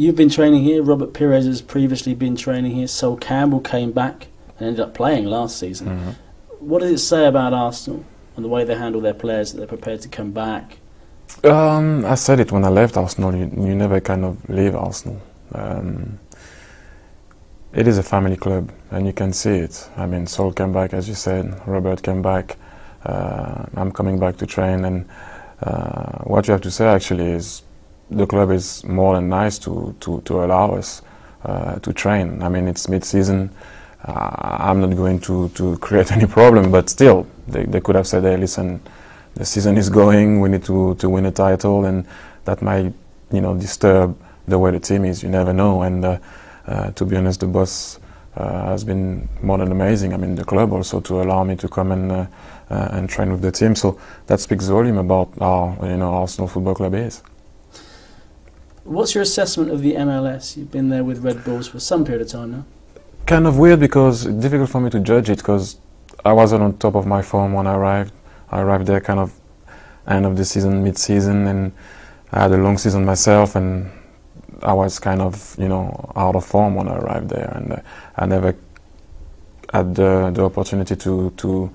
You've been training here. Robert Pires has previously been training here. Sol Campbell came back and ended up playing last season. What does it say about Arsenal and the way they handle their players, that they're prepared to come back? I said it when I left Arsenal. You never kind of leave Arsenal. It is a family club, and you can see it. I mean, Sol came back, as you said. Robert came back. I'm coming back to train, and what you have to say actually is the club is more than nice to allow us to train. I mean, it's mid-season. I'm not going to create any problem, but still, they could have said, hey, listen, the season is going, we need to win a title, and that might, disturb the way the team is. You never know. And to be honest, the boss has been more than amazing. I mean, the club also, to allow me to come and train with the team. So that speaks volume about how Arsenal Football Club is. What's your assessment of the MLS? You've been there with Red Bulls for some period of time now. Kind of weird, because it's difficult for me to judge it, because I wasn't on top of my form when I arrived. I arrived there kind of end of the season, mid-season, and I had a long season myself, and I was kind of, out of form when I arrived there, and I never had the opportunity to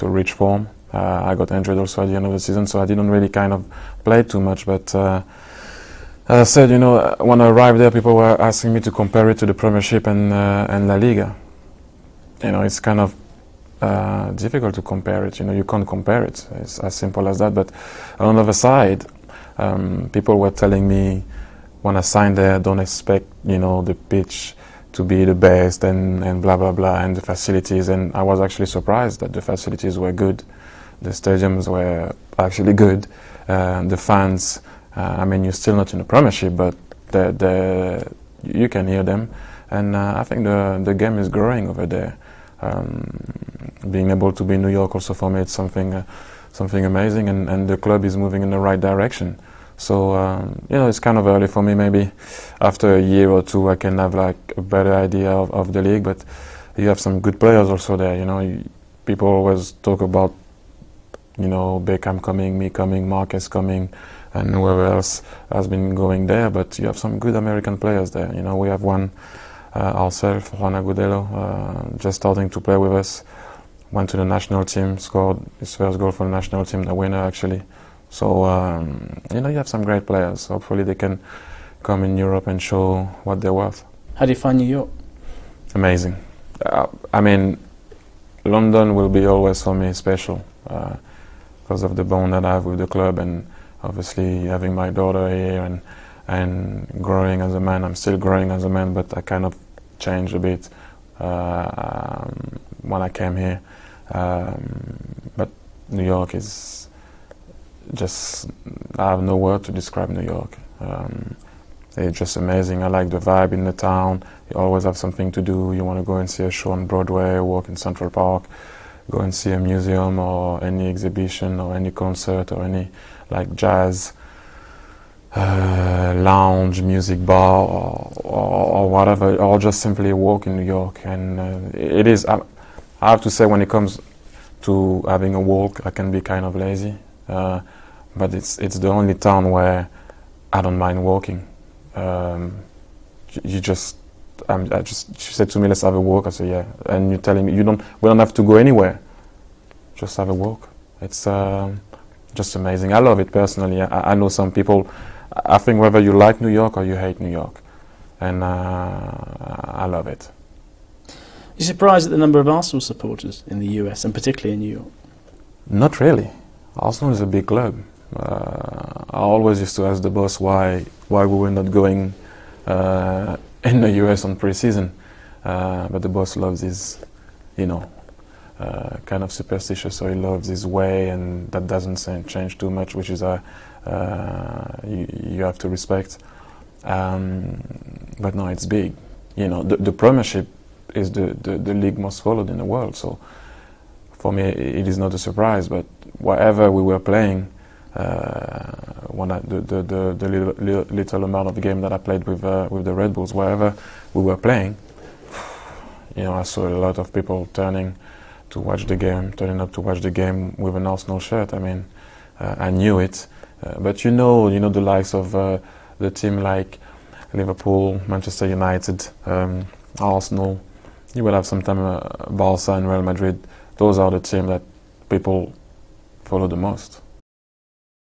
reach form. I got injured also at the end of the season, so I didn't really kind of play too much, but as I said, when I arrived there, people were asking me to compare it to the Premiership and La Liga. It's kind of difficult to compare it. You can't compare it. It's as simple as that. But on the other side, people were telling me when I signed there, don't expect the pitch to be the best and blah blah blah, and the facilities. And I was actually surprised that the facilities were good. The stadiums were actually good. The fans. I mean, you're still not in the Premiership, but you can hear them, and I think the game is growing over there. Being able to be in New York also, for me, it's something amazing, and the club is moving in the right direction. So it's kind of early for me. Maybe after a year or two, I can have like a better idea of the league. But you have some good players also there. People always talk about Beckham coming, me coming, Marquez coming, and whoever else has been going there, but you have some good American players there. We have one ourselves, Juan Agudelo, just starting to play with us. Went to the national team, scored his first goal for the national team, the winner actually. So you have some great players. Hopefully they can come in Europe and show what they're worth. How do you find New York? Amazing. I mean, London will be always for me special because of the bond that I have with the club, and obviously having my daughter here and growing as a man. I'm still growing as a man, but I kind of changed a bit when I came here. But New York is just, I have no word to describe New York. It's just amazing. I like the vibe in the town. You always have something to do. You want to go and see a show on Broadway, walk in Central Park, go and see a museum or any exhibition or any concert or any like jazz lounge, music bar or whatever, or just simply walk in New York. And it is, I have to say, when it comes to having a walk, I can be kind of lazy, but it's the only town where I don't mind walking. She said to me, let's have a walk. I said, yeah. And you're telling me we don't have to go anywhere. Just have a walk. It's just amazing. I love it personally. I know some people, I think whether you like New York or you hate New York. And I love it. You're surprised at the number of Arsenal supporters in the US, and particularly in New York? Not really. Arsenal is a big club. I always used to ask the boss why we were not going in the US on pre-season, but the boss loves his, kind of superstitious, so he loves his way, and that doesn't change too much, which is you have to respect. But no, it's big. The Premiership is the league most followed in the world, so for me it is not a surprise. But wherever we were playing, the little amount of game that I played with the Red Bulls, wherever we were playing, I saw a lot of people turning up to watch the game with an Arsenal shirt. I mean, I knew it, but the likes of the team like Liverpool, Manchester United, Arsenal. You will have sometimes Barca and Real Madrid. Those are the teams that people follow the most.